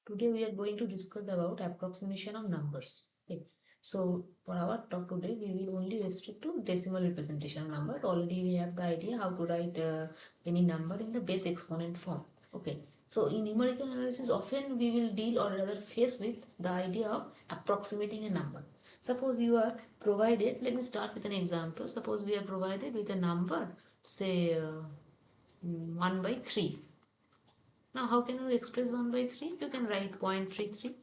Today we are going to discuss about approximation of numbers. Okay. So for our talk today, we will only restrict to decimal representation of number. Already we have the idea how to write any number in the base exponent form. Okay. So in numerical analysis, often we will deal or rather face with the idea of approximating a number. Suppose you are provided, let me start with an example. Suppose we are provided with a number, say 1 by 3. Now, how can you express 1 by 3? You can write 0.33.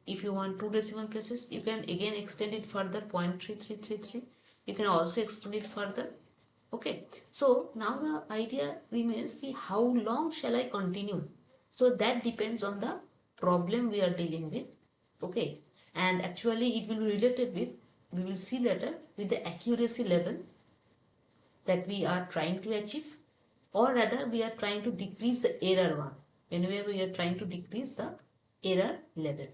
If you want two decimal places, you can again extend it further 0.3333. You can also extend it further. Okay. So, now the idea remains how long shall I continue? So, that depends on the problem we are dealing with. Okay. And actually, it will be related with, we will see later, with the accuracy level that we are trying to achieve, or rather we are trying to decrease the error one, whenever we are trying to decrease the error level.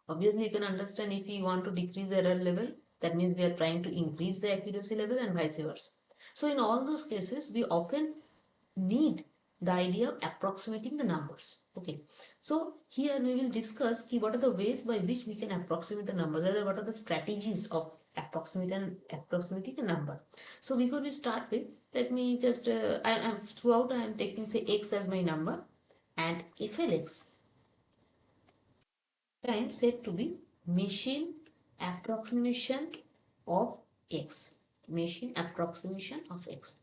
Obviously you can understand, if we want to decrease the error level, that means we are trying to increase the accuracy level and vice versa. So in all those cases we often need the idea of approximating the numbers. Okay, so here we will discuss what are the ways by which we can approximate the number, rather what are the strategies of approximating a number. So before we start with, let me just I am throughout I am taking say x as my number, and FLX time said to be machine approximation of x. Machine approximation of x.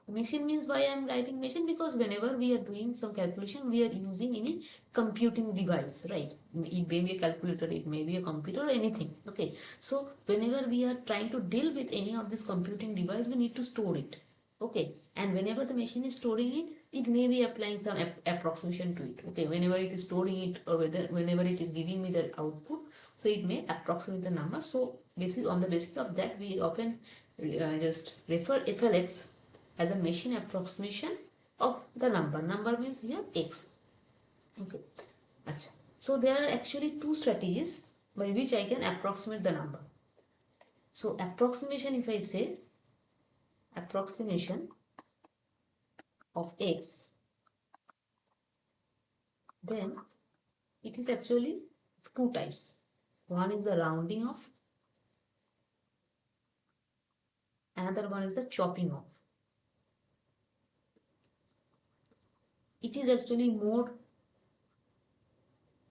Machine means, why I am writing machine? Because whenever we are doing some calculation, we are using any computing device, right? It may be a calculator, it may be a computer or anything. Okay. So whenever we are trying to deal with any of this computing device, we need to store it. Okay. And whenever the machine is storing it, it may be applying some approximation to it. Okay. Whenever it is storing it, or whenever it is giving me the output, so it may approximate the number. So on the basis of that, we often just refer FLX as a machine approximation of the number. Number means here x. Okay. Achha. So there are actually two strategies by which I can approximate the number. So approximation, if I say approximation of x, then it is actually two types. One is the rounding off, another one is the chopping off. It is actually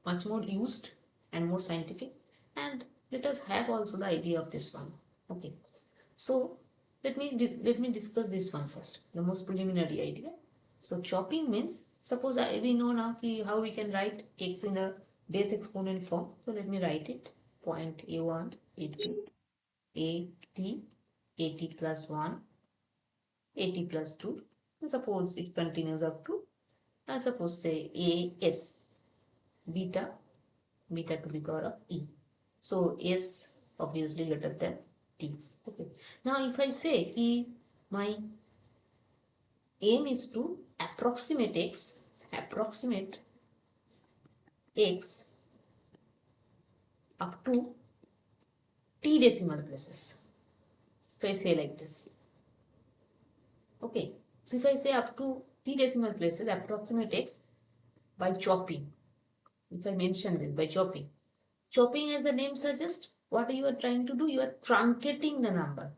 much more used and more scientific, and let us have also the idea of this one. Okay, so let me discuss this one first, the most preliminary idea. So chopping means, suppose we know now how we can write x in a base exponent form. So let me write it, point a1 a2 at plus 1 at plus 2, and suppose it continues up to, suppose say as beta to the power of e. So s obviously greater than t. Okay. Now if I say my aim is to approximate x up to t decimal places. If I say like this. Okay. So if I say up to t decimal places, approximate x by chopping. If I mention this, by chopping. Chopping, as the name suggests, what you are trying to do? You are truncating the number.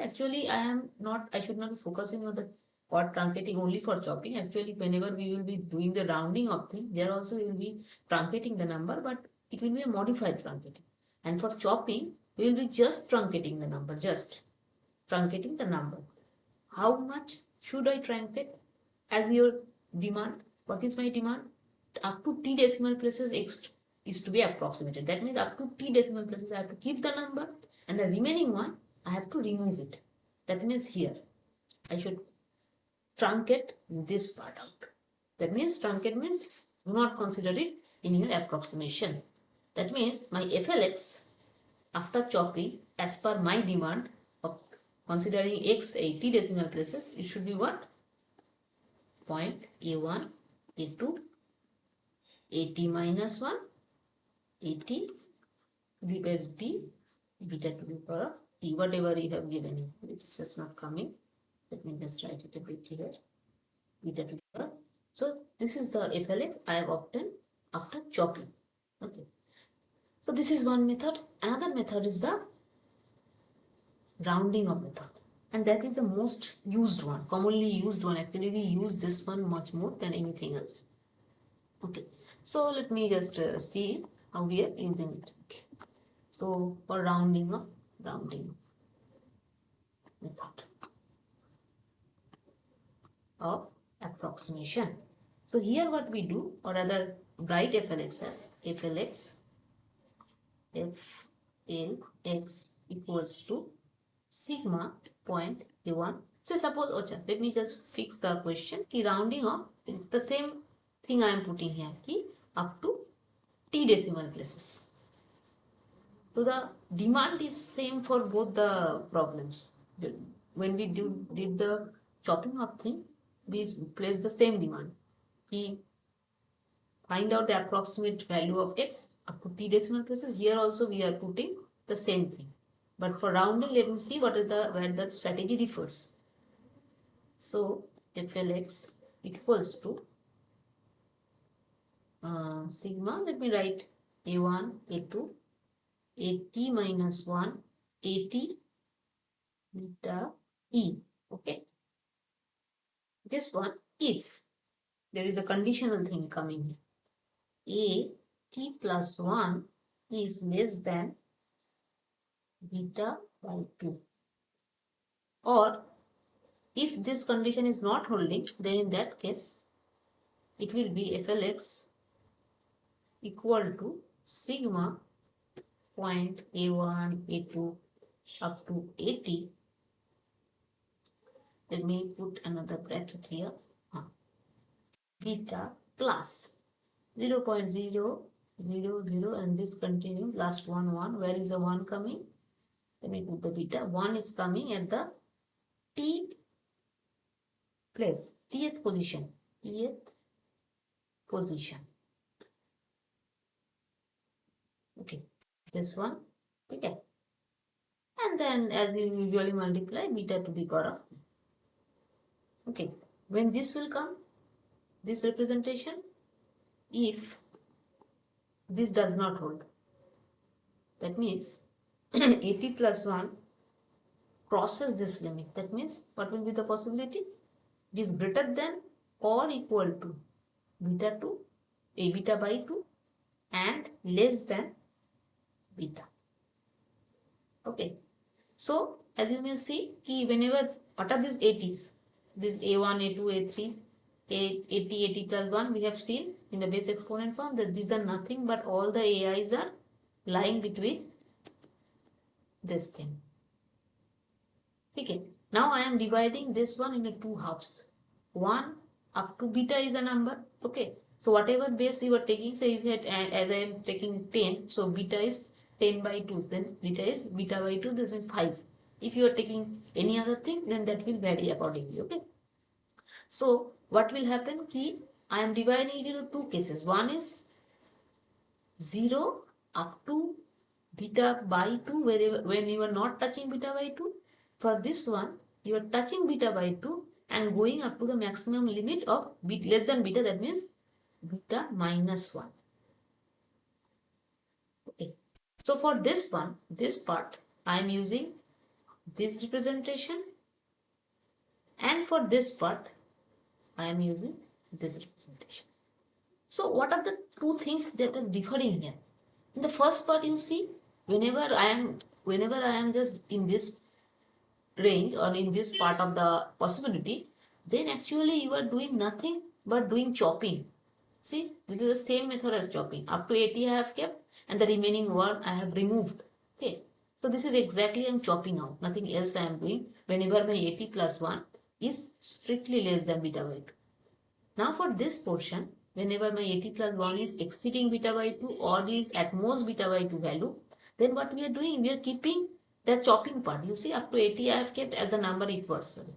Actually, I should not be focusing on the or truncating only for chopping. Actually, whenever we will be doing the rounding of things, there also we will be truncating the number, but it will be a modified truncating. And for chopping, we will be just truncating the number, How much should I truncate as your demand? What is my demand? Up to t decimal places x is to be approximated. That means up to t decimal places I have to keep the number, and the remaining one I have to remove it. That means here I should truncate this part out. That means truncate means do not consider it in your approximation. That means my FLX after chopping, as per my demand of considering x 80 decimal places, it should be what? Point A1, A2, at minus 1, at to the base b, beta to the power of t, whatever you have given it is just not coming. Let me just write it a bit here. Beta to the power So this is the FLX I have obtained after chopping. Okay. So this is one method. Another method is the rounding up method. And that is the most used one, commonly used one. Actually, we use this one much more than anything else. Okay. So let me just see how we are using it. Okay. So for rounding method of approximation. So here what we do, or rather write FLX as FLX equals to sigma point A1. So suppose, let me just fix the question. Ki rounding off, the same thing I am putting here, ki up to t decimal places. So the demand is same for both the problems. When we did the chopping up thing, we place the same demand. Ki find out the approximate value of x up to t decimal places. Here also we are putting the same thing. But for rounding, let me see what is where the strategy differs. So FLX equals to sigma, let me write A1, A2, AT minus 1, AT beta E. Okay. This one, if there is a conditional thing coming here, AT plus 1 is less than beta by 2. Or if this condition is not holding, then in that case, it will be FLX equal to sigma point A1, A2 up to 80. Let me put another bracket here. Beta plus 0.000 and this continues. Last one, 1. Where is the 1 coming? Let me put the beta. 1 is coming at the t place, tth position. Tth position. Okay. This one. Okay. And then as we usually multiply beta to the power of. Okay. When this will come, this representation, if this does not hold, that means 80 plus 1 crosses this limit. That means what will be the possibility? It is greater than or equal to beta 2, a beta by 2 and less than beta. Okay. So as you may see, whenever what are these 80s? This A1, A2, A3, 80 plus 1 we have seen in the base exponent form that these are nothing but all the AIs are lying between this thing. Okay. Now I am dividing this one into two halves. 1 up to beta is a number. Okay. So whatever base you are taking, say if you had, as I am taking 10, so beta is 10 by 2, then beta is beta by 2, this means 5. If you are taking any other thing, then that will vary accordingly. Okay. So what will happen? I am dividing it into two cases. One is 0 up to beta by 2, wherever when you are not touching beta by 2. For this one, you are touching beta by 2 and going up to the maximum limit of less than beta, that means beta minus 1. Okay. So for this one, this part, I am using this representation, and for this part, I am using this representation. So what are the two things that is differing here? In the first part, you see, whenever I am just in this range or in this part of the possibility, then actually you are doing nothing but doing chopping. See, this is the same method as chopping. Up to 80 I have kept and the remaining one I have removed. Okay. So this is exactly I am chopping out. Nothing else I am doing whenever my 80 plus 1 is strictly less than beta by 2. Now for this portion, whenever my 80 plus 1 is exceeding beta by 2 or is at most beta by 2 value, then what we are doing, we are keeping that chopping part. You see, up to 80 I have kept as the number it was. Sorry.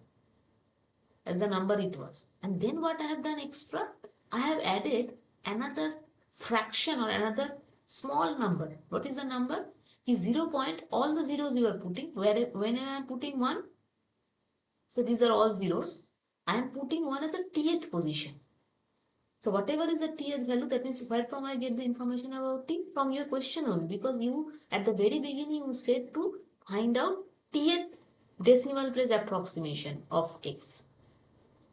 As the number it was. And then what I have done extra? I have added another fraction or another small number. What is the number? Is 0 point, all the zeros you are putting. When I am putting 1, so these are all zeros. I am putting 1 at the tth position. So whatever is the T as value, that means where from I get the information about T? From your question only, because you at the very beginning you said to find out Tth decimal place approximation of X.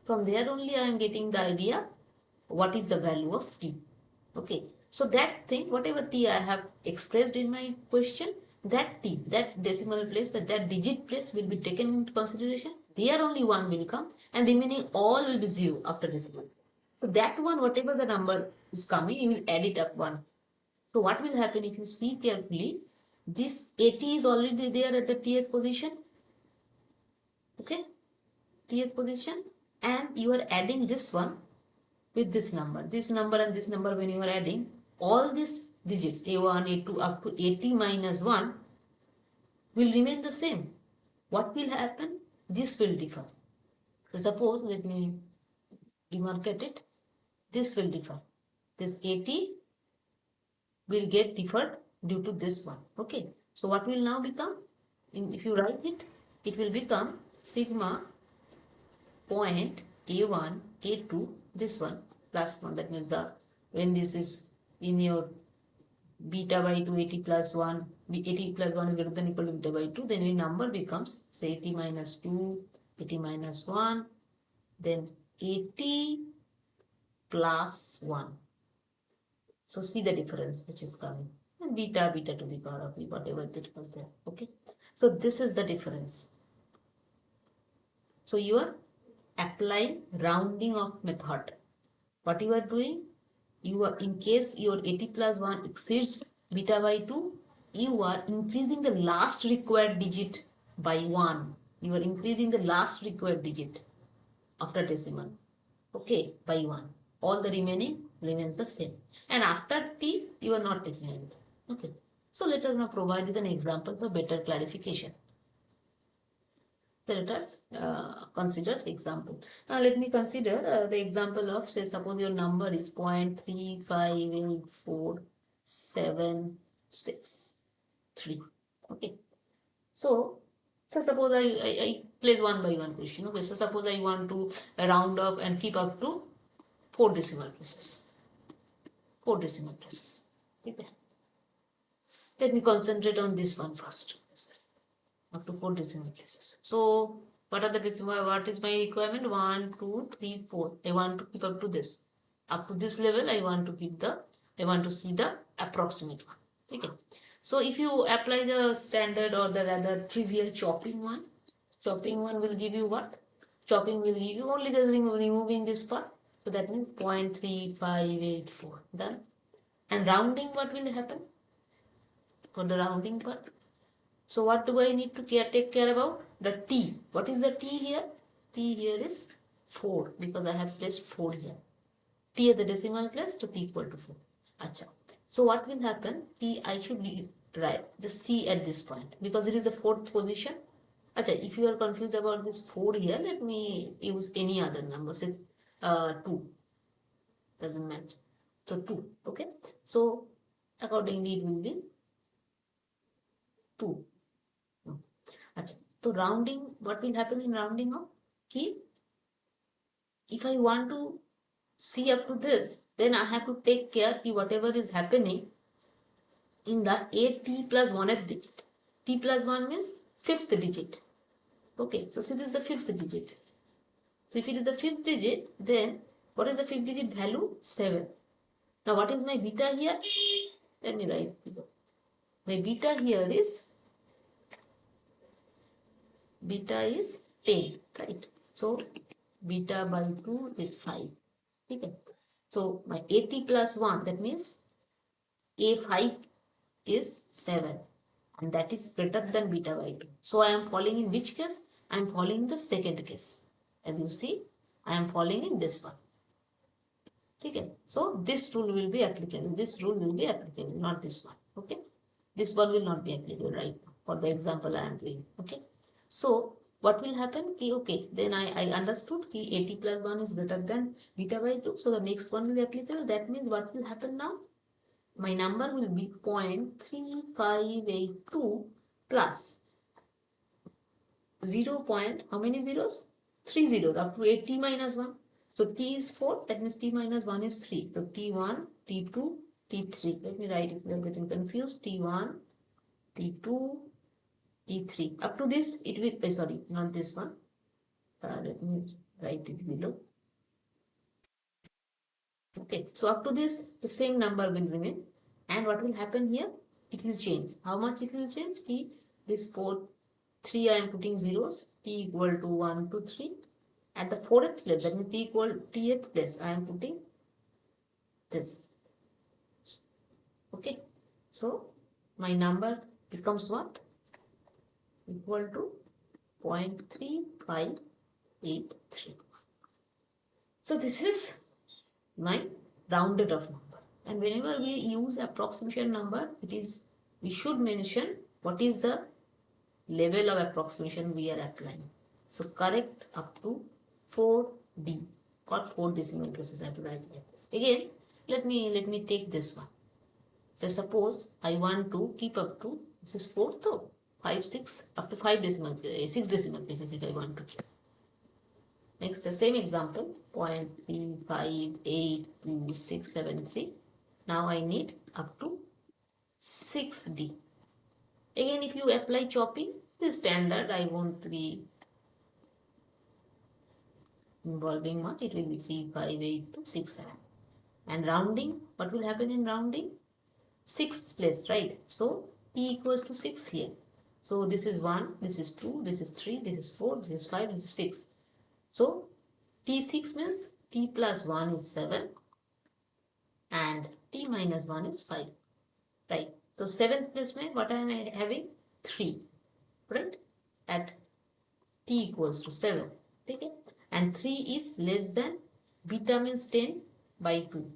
From there only I am getting the idea what is the value of T. Okay. So that thing, whatever T I have expressed in my question, that T, that decimal place, that digit place will be taken into consideration. There only one will come and remaining all will be zero after decimal. So that one, whatever the number is coming, you will add it up one. So what will happen if you see carefully, this 80 is already there at the Tth position. Okay. Tth position, and you are adding this one with this number and this number. When you are adding all these digits a1 a2 up to 80 minus 1 will remain the same. What will happen? This will differ. So suppose, let me demarcate it. This will differ. This 80 will get differed due to this one. Okay. So what will now become? If you write it, it will become sigma point a1 a2, this one plus 1. That means the when this is in your beta by 2 80 plus 1, 80 plus 1 is greater than equal to beta by 2, then your number becomes say 80 minus 2, 80 minus 1, then 80 plus 1. So see the difference which is coming, and beta to the power of b, whatever that was there. Okay, so this is the difference. So you are applying rounding off method. What you are doing, you are, in case your 80 plus 1 exceeds beta by 2, you are increasing the last required digit by 1. You are increasing the last required digit after decimal, okay, by 1. All the remaining remains the same, and after t you are not taking anything. Okay, so let us now provide with an example for better clarification. Let us consider example. Now let me consider the example of, say, suppose your number is 0.3584763. Okay. So suppose I place one by one question. Okay. So suppose I want to round up and keep up to 4 decimal places. 4 decimal places. Okay. Let me concentrate on this one first. Up to 4 decimal places. So what are the decimal? What is my requirement? 1, 2, 3, 4. I want to keep up to this. Up to this level, I want to keep the. I want to see the approximate one. Okay. So if you apply the standard or the rather trivial chopping one will give you what? Chopping will give you only the removing this part. So that means 0.3584. Done. And rounding, what will happen? For the rounding part, so what do I need to take care about? The t. What is the t here? T here is 4, because I have placed 4 here. T at the decimal place to t equal to 4. Acha. So what will happen? T I should write just C at this point, because it is the 4th position. Acha, if you are confused about this 4 here, let me use any other number. Say 2. Doesn't match. So 2. Okay. So accordingly it will be 2. So rounding, what will happen in rounding of? If I want to see up to this, then I have to take care that whatever is happening in the t plus 1th digit. T plus 1 means 5th digit. Okay, so this is the 5th digit. So if it is the 5th digit, then what is the 5th digit value? 7. Now what is my beta here? Let me write. My beta here is 10, right? So beta by 2 is 5. Okay. So my 80 plus 1, that means A5 is 7, and that is greater than beta by 2. So I am falling in which case? I am falling in the second case. As you see, I am falling in this one. Okay. So this rule will be applicable. This rule will be applicable, not this one. Okay. This one will not be applicable right now for the example I am doing. Okay. So what will happen? Okay, then I understood 80 plus 1 is greater than beta by 2. So the next one will be applicable. That means what will happen now? My number will be 0.3582 plus 0. How many zeros? 3 zeros up to 80 minus 1. So t is 4, that means t minus 1 is 3. So t1, t2, t3. Let me write if you are getting confused. t1, t2, t3. Up to this, it will, sorry, not this one. Let me write it below. Okay, so up to this, the same number will remain. And what will happen here? It will change. How much it will change? T, this 4, 3 I am putting zeros. T equal to 1 to 3. At the 4th place, that means t equal tth place, I am putting this. Okay, so my number becomes what? Equal to 0.3583. So this is my rounded off number. And whenever we use approximation number, we should mention what is the level of approximation we are applying. So correct up to 4D or 4 decimal places I have to write like this. Again, let me take this one. So suppose I want to keep up to, this is 4, so 5, 6, up to 5 decimal, 6 decimal places if I want to keep. Next, the same example, 0.358263. Now I need up to 6D. Again, if you apply chopping, this standard, I won't be involving much. It will be 35867. And rounding, what will happen in rounding? 6th place, right? So t equals to 6 here. So this is 1, this is 2, this is 3, this is 4, this is 5, this is 6. So t6 means t plus 1 is 7 and t minus 1 is 5. Right. So 7th place means what I am having? 3. Right? At t equals to 7. Okay? And 3 is less than, beta means 10 by 2.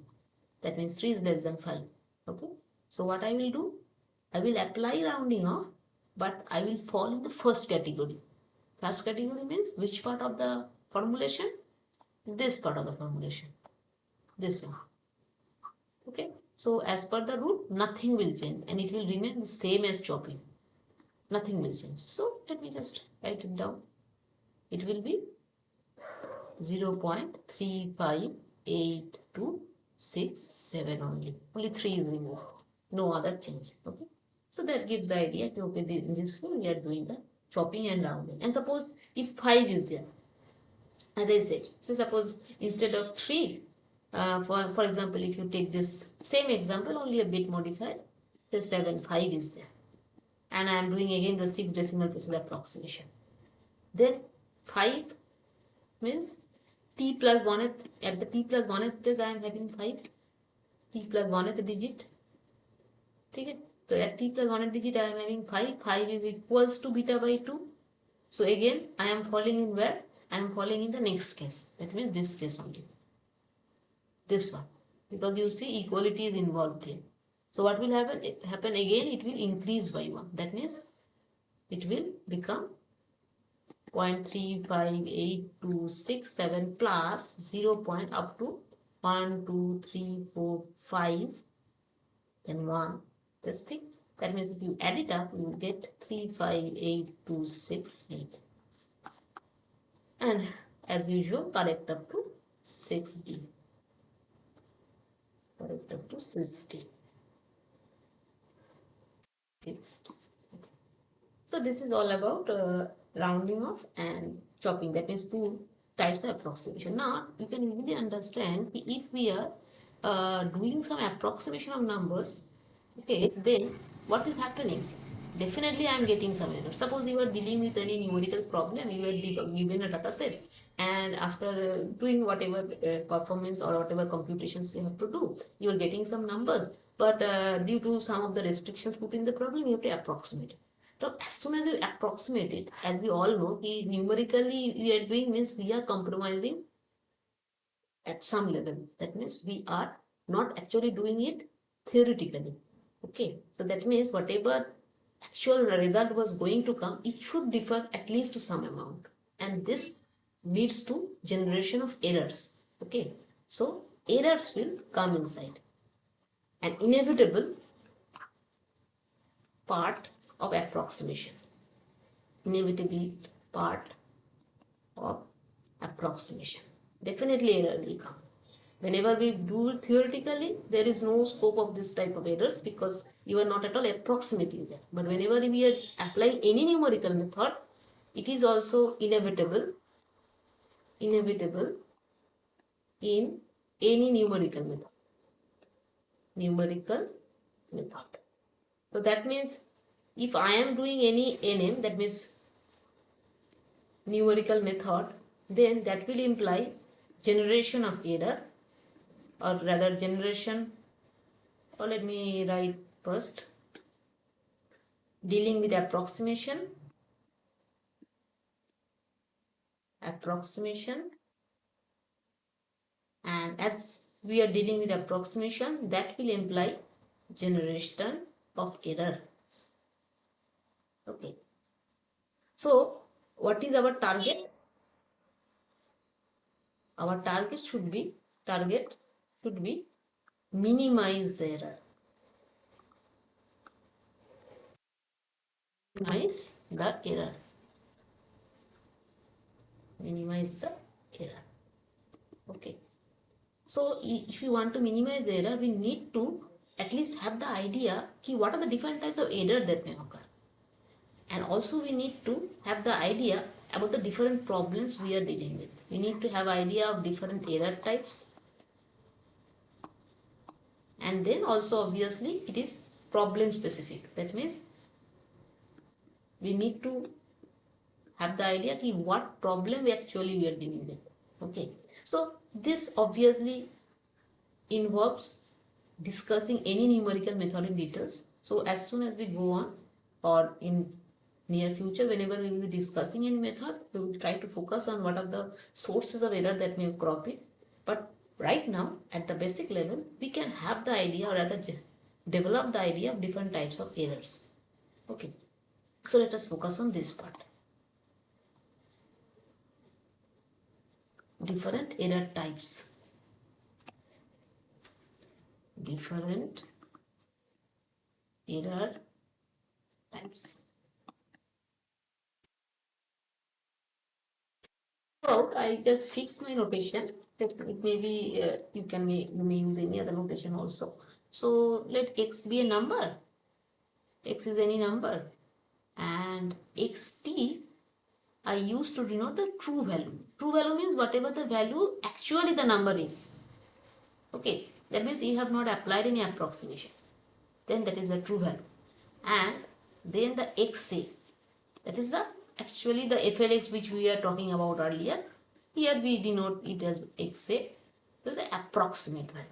That means 3 is less than 5. Okay? So what I will do? I will apply rounding off, but I will fall in the first category. First category means which part of the formulation? This part of the formulation. This one. Okay? So as per the rule, nothing will change and it will remain the same as chopping. Nothing will change. So let me just write it down. It will be 0.358267 only. Only 3 is removed. No other change. Okay. So that gives the idea that okay, in this way we are doing the chopping and rounding. And suppose if 5 is there, as I said, so suppose instead of 3, for example, if you take this same example, only a bit modified, the 7, 5 is there. And I am doing again the 6 decimal places approximation. Then 5 means t plus 1th, at the t plus 1th place I am having 5, t plus 1th digit. Okay? So at t plus 1th digit I am having 5, 5 is equals to beta by 2. So again I am falling in where? I am falling in the next case. That means this case only. This one. Because you see equality is involved here. So what will happen? Happen again, it will increase by 1. That means it will become 0.358267 plus 0 point up to 1, 2, 3, 4, 5, then 1. This thing. That means if you add it up, you will get 358268. And as usual, correct up to 6D. Correct up to 6D. So this is all about rounding off and chopping. That means 2 types of approximation. Now you can easily understand if we are doing some approximation of numbers, okay, then what is happening? Definitely I am getting some error. Suppose you are dealing with any numerical problem, you are given a data set, and after doing whatever performance or whatever computations you have to do, you are getting some numbers, but due to some of the restrictions put in the problem, you have to approximate. So as soon as you approximate it, as we all know, numerically we are doing means we are compromising at some level. That means we are not actually doing it theoretically. Okay, so that means whatever actual result was going to come, it should differ at least to some amount, and this leads to generation of errors. Okay, so errors will come inside, an inevitable part of approximation. Inevitably part of approximation. definitely error will come. Whenever we do it theoretically, there is no scope of this type of errors because you are not at all approximating there. But whenever we are applying any numerical method, it is also inevitable in any numerical method. So that means if I am doing any NM, that means numerical method, then that will imply generation of error, or rather generation, or let me write first, dealing with approximation, and as we are dealing with approximation, that will imply generation of error. Okay, so what is our target? Our target should be minimize the error. Minimize the error. Okay, so if you want to minimize the error, we need to at least have the idea what are the different types of error that may occur, and also we need to have the idea about the different problems we are dealing with. We need to have idea of different error types, and then also obviously it is problem specific. That means we need to have the idea what problem we are dealing with. Okay, so this obviously involves discussing any numerical method in details. So as soon as we go on, or in near future, whenever we will be discussing any method, we will try to focus on what are the sources of error that may crop in. But right now, at the basic level, we can have the idea, or rather develop the idea of different types of errors. Okay, so let us focus on this part. Different error types. Different error types. So I just fix my notation. It may be you may use any other notation also. So let x be a number. X is any number, and xt I used to denote the true value. True value means whatever the value actually the number is. Okay, that means you have not applied any approximation. Then that is the true value. And then the xa, that is the actually the FLX which we are talking about earlier. Here we denote it as xa. So the approximate value.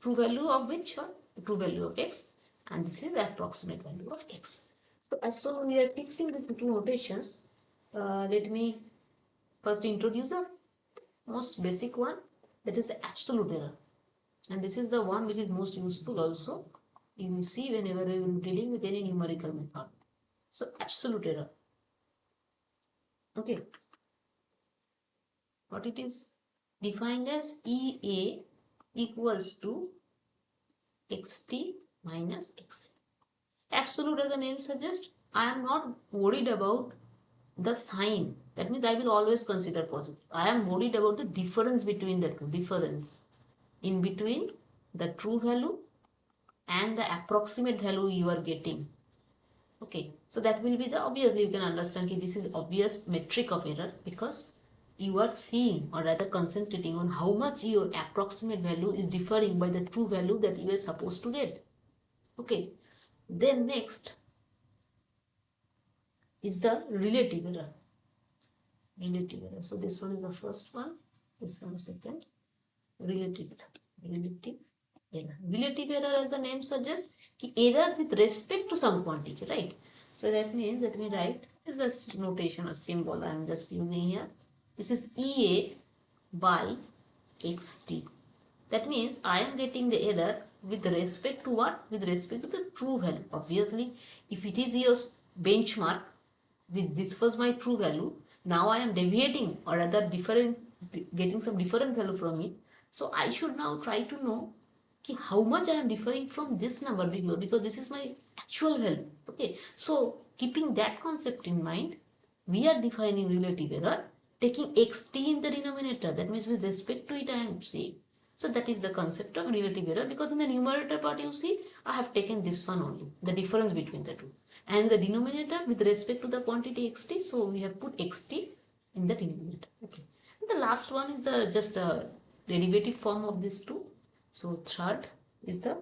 True value of which? True value of x, and this is the approximate value of x. So as soon as we are fixing these two notations, let me first introduce the most basic one, that is the absolute error. And this is the one which is most useful also. You will see whenever we will be dealing with any numerical method. So absolute error. Okay. What it is defined as EA equals to xt minus x. Absolute, as the name suggests, I am not worried about the sign. That means I will always consider positive. I am worried about the difference between the two. Difference in between the true value and the approximate value you are getting. Okay, so that will be the, obviously you can understand this is obvious metric of error, because you are seeing, or rather concentrating on how much your approximate value is differing by the true value that you are supposed to get. Okay, then next is the relative error. So this one is the first one, this one is second. Relative error, as the name suggests, error with respect to some quantity, right? So that means, let me write this a notation, a symbol I am just using here. This is EA by xt. That means I am getting the error with respect to what? With respect to the true value. Obviously, if it is your benchmark, this was my true value. Now I am deviating, or rather getting some different value from it. So I should now try to know how much I am differing from this number below, because this is my actual value. Okay, so keeping that concept in mind, we are defining relative error taking xt in the denominator. That means with respect to it I am saying. So that is the concept of relative error, because in the numerator part you see I have taken this one only, the difference between the two. And the denominator with respect to the quantity xt, so we have put xt in the denominator. Okay. And the last one is the just a derivative form of these two. So third is the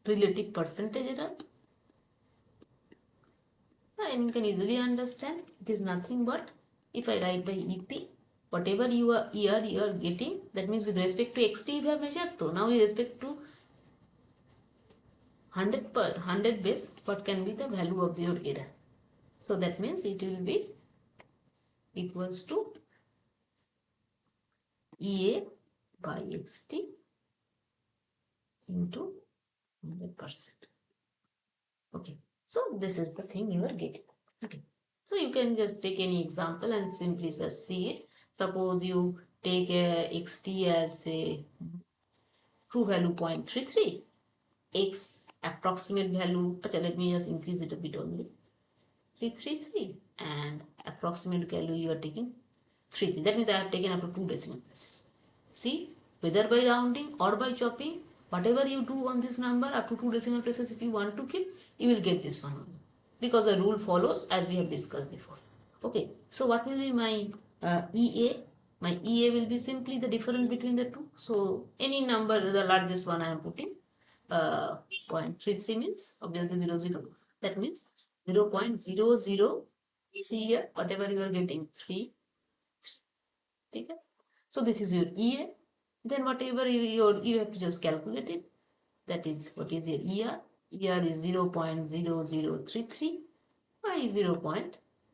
relative percentage error. And you can easily understand it is nothing but if I write by EP, whatever you are getting, that means with respect to xt you have measured. So now with respect to 100 base, what can be the value of your error? So that means it will be equals to EA by xt into 100%. Okay. So this is the thing you are getting. Okay. So you can just take any example and simply just see it. Suppose you take a xt as a true value 0.33, x approximate value, let me just increase it a bit only, 333, and approximate value you are taking 33. That means I have taken up to 2 decimal places. See, whether by rounding or by chopping, whatever you do on this number up to 2 decimal places, if you want to keep, you will get this one only, because the rule follows as we have discussed before. Okay, so what will be my EA? My EA will be simply the difference between the two. So any number, the largest one I am putting, 0.33 means obviously 00. That means 0.00. See here, whatever you are getting, 3. Okay. So this is your EA. Then whatever you have to just calculate it. That is what is your ER. ER is 0.0033 by 0.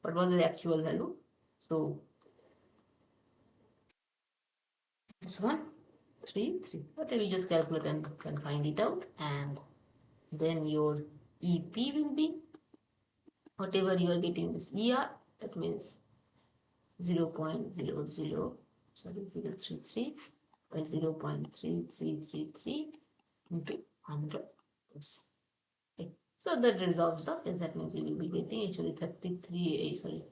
What was the actual value? So this one 3 3. Whatever you just calculate and can find it out, and then your EP will be whatever you are getting this ER. That means 0.00 033 by 0.3333 into 100%. Okay. So that resolves up, that means you will be getting actually 0.33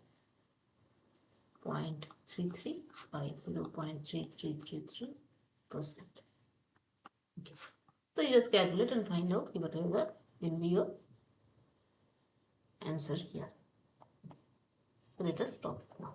by 0.3333%. Okay. So you just calculate and find out whatever will be your answer here. So let us stop now.